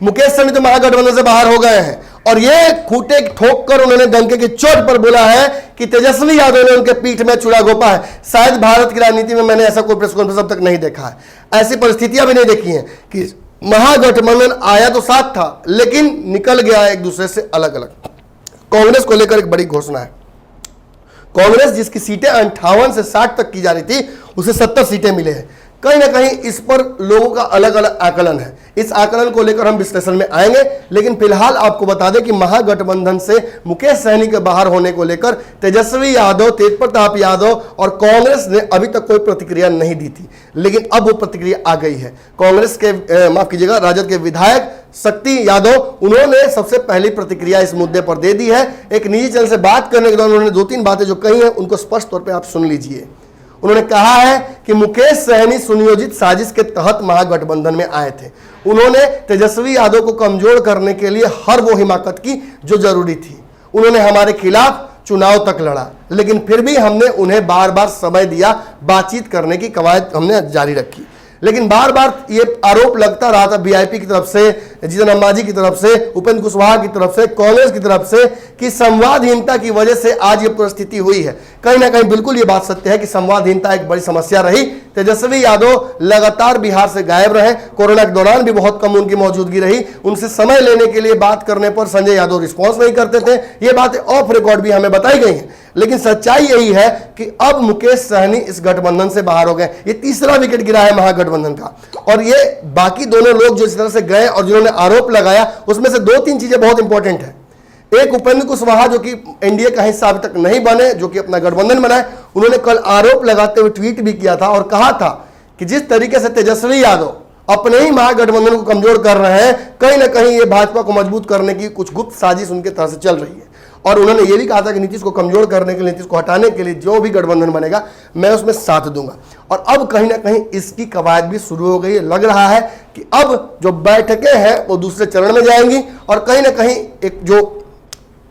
मुकेश सहनी तो महागठबंधन से बाहर हो गए हैं और ये खूंटे ठोक कर उन्होंने डंके की चोट पर बोला है कि तेजस्वी यादव ने उनके पीठ में चूड़ा घोंपा है। शायद भारत की राजनीति में मैंने ऐसा कोई प्रेस कॉन्फ्रेंस अब तक नहीं देखा है, ऐसी परिस्थितियां भी नहीं देखी हैं कि महागठबंधन आया तो साथ था लेकिन निकल गया एक दूसरे से अलग अलग। कांग्रेस को लेकर एक बड़ी घोषणा है। कांग्रेस जिसकी सीटें 58 से 60 तक की जा रही थी उसे 70 सीटें मिले हैं। कहीं ना कहीं इस पर लोगों का अलग अलग आकलन है। इस आकलन को लेकर हम विश्लेषण में आएंगे, लेकिन फिलहाल आपको बता दें कि महागठबंधन से मुकेश सहनी के बाहर होने को लेकर तेजस्वी यादव, तेजप्रताप यादव और कांग्रेस ने अभी तक कोई प्रतिक्रिया नहीं दी थी, लेकिन अब वो प्रतिक्रिया आ गई है। कांग्रेस के माफ कीजिएगा राजद के विधायक शक्ति यादव, उन्होंने सबसे पहली प्रतिक्रिया इस मुद्दे पर दे दी है। एक निजी चैनल से बात करने के दौरान उन्होंने 2-3 बातें जो कही हैं उनको स्पष्ट तौर पर आप सुन लीजिए। उन्होंने कहा है कि मुकेश सहनी सुनियोजित साजिश के तहत महागठबंधन में आए थे। उन्होंने तेजस्वी यादव को कमजोर करने के लिए हर वो हिमाकत की जो जरूरी थी। उन्होंने हमारे खिलाफ चुनाव तक लड़ा, लेकिन फिर भी हमने उन्हें बार बार समय दिया, बातचीत करने की कवायद हमने जारी रखी। लेकिन बार बार ये आरोप लगता रहा था वीआईपी की तरफ से, जीतन अंबाजी की तरफ से, उपेंद्र कुशवाहा की तरफ से, कांग्रेस की तरफ से कि संवादहीनता की वजह से आज ये परिस्थिति हुई है। कहीं ना कहीं बिल्कुल ये बात सत्य है कि संवादहीनता एक बड़ी समस्या रही। तेजस्वी यादव लगातार बिहार से गायब रहे, कोरोना के दौरान भी बहुत कम उनकी मौजूदगी रही। उनसे समय लेने के लिए बात करने पर संजय यादव रिस्पॉन्स नहीं करते थे। ये बातें ऑफ रिकॉर्ड भी हमें बताई गई हैं, लेकिन सच्चाई यही है कि अब मुकेश सहनी इस गठबंधन से बाहर हो गए। ये तीसरा विकेट गिरा है महागठबंधन का, और ये बाकी दोनों लोग जो इस तरह से गए और जिन्होंने आरोप लगाया उसमें से 2-3 चीजें बहुत इंपॉर्टेंट है। एक, उपेंद्र कुशवाहा जो कि एनडीए का हिस्सा अभी तक नहीं बने, जो कि अपना गठबंधन बनाए, उन्होंने कल आरोप लगाते हुए ट्वीट भी किया था और कहा था कि जिस तरीके से तेजस्वी यादव अपने ही महागठबंधन को कमजोर कर रहे हैं, कहीं ना कहीं ये भाजपा को मजबूत करने की कुछ गुप्त साजिश उनके तरफ से चल रही है। और उन्होंने ये भी कहा था कि नीतीश को कमजोर करने के लिए, नीतीश को हटाने के लिए जो भी गठबंधन बनेगा मैं उसमें साथ दूंगा। और अब कहीं ना कहीं इसकी कवायद भी शुरू हो गई है। लग रहा है कि अब जो बैठकें हैं वो दूसरे चरण में जाएंगी और कहीं ना कहीं एक जो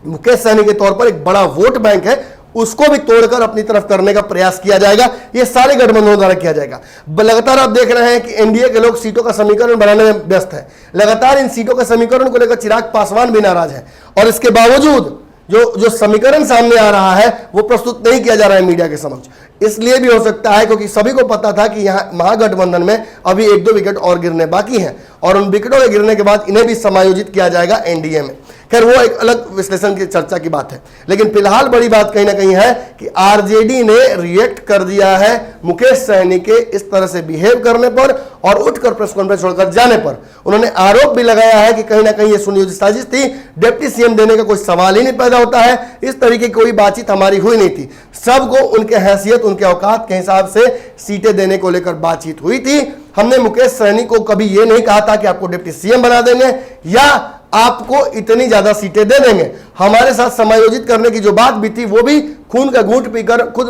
मुकेश सहनी के तौर पर एक बड़ा वोट बैंक है उसको भी तोड़कर अपनी तरफ करने का प्रयास किया जाएगा। ये सारे गठबंधनों द्वारा किया जाएगा। लगातार आप देख रहे हैं कि एनडीए के लोग सीटों का समीकरण बनाने में व्यस्त है। लगातार इन सीटों के समीकरण को लेकर चिराग पासवान भी नाराज है और इसके बावजूद जो समीकरण सामने आ रहा है वो प्रस्तुत नहीं किया जा रहा है मीडिया के समक्ष। इसलिए भी हो सकता है क्योंकि सभी को पता था कि यहाँ महागठबंधन में अभी 1-2 विकेट और गिरने बाकी हैं और उन विकेटों के गिरने के बाद इन्हें भी समायोजित किया जाएगा एनडीए में। खैर वो एक अलग विश्लेषण की चर्चा की बात है, लेकिन फिलहाल बड़ी बात कहीं ना कहीं है कि आरजेडी ने रिएक्ट कर दिया है मुकेश सहनी के इस तरह से बिहेव करने पर और उठकर प्रेस कॉन्फ्रेंस छोड़कर जाने पर। उन्होंने आरोप भी लगाया है कि कहीं ना कहीं ये सुनियोजित साजिश थी, डिप्टी सीएम देने का कोई सवाल ही नहीं पैदा होता है, इस तरीके की कोई बातचीत हमारी हुई नहीं थी। सबको उनके हैसियत, उनके औकात के हिसाब से सीटें देने को लेकर बातचीत हुई थी। हमने मुकेश सहनी को कभी ये नहीं कहा था कि आपको डिप्टी सीएम बना देंगे या आपको इतनी ज्यादा सीटें दे देंगे। हमारे साथ समायोजित करने की जो बात भी थी वो भी खून का घूंट पीकर खुद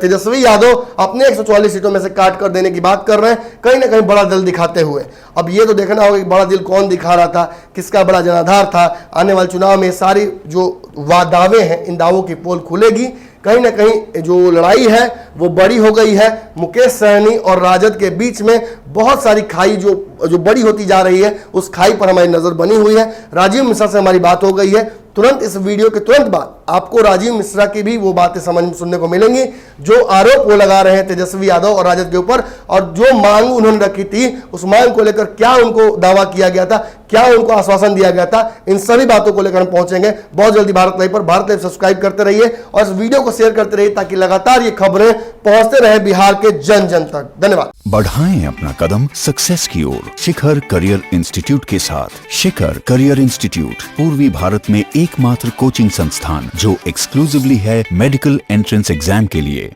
तेजस्वी यादव अपने 144 सीटों में से काट कर देने की बात कर रहे हैं, कहीं ना कहीं बड़ा दिल दिखाते हुए। अब ये तो देखना होगा कि बड़ा दिल कौन दिखा रहा था, किसका बड़ा जनाधार था। आने वाले चुनाव में सारी जो दावे हैं इन दावों की पोल खुलेगी। कहीं ना कहीं जो लड़ाई है वो बड़ी हो गई है। मुकेश सहनी और राजद के बीच में बहुत सारी खाई जो बड़ी होती जा रही है, उस खाई पर हमारी नजर बनी हुई है। राजीव मिश्रा से हमारी बात हो गई है। तुरंत इस वीडियो के तुरंत बाद आपको राजीव मिश्रा की भी वो बातें सुनने को मिलेंगी जो आरोप वो लगा रहे हैं तेजस्वी यादव और राजद के ऊपर, और जो मांग उन्होंने रखी थी उस मांग को लेकर क्या उनको दावा किया गया था, क्या उनको आश्वासन दिया गया था, इन सभी बातों को लेकर हम पहुंचेंगे बहुत जल्दी भारत लाइव पर। भारत लाइव सब्सक्राइब करते रहिए और इस वीडियो को शेयर करते रहिए ताकि लगातार ये खबरें पहुंचते रहे बिहार के जन जन तक। धन्यवाद। बढ़ाएं अपना कदम सक्सेस की ओर शिखर करियर इंस्टीट्यूट के साथ। शिखर करियर इंस्टीट्यूट पूर्वी भारत में एकमात्र कोचिंग संस्थान जो एक्सक्लूसिवली है मेडिकल एंट्रेंस एग्जाम के लिए।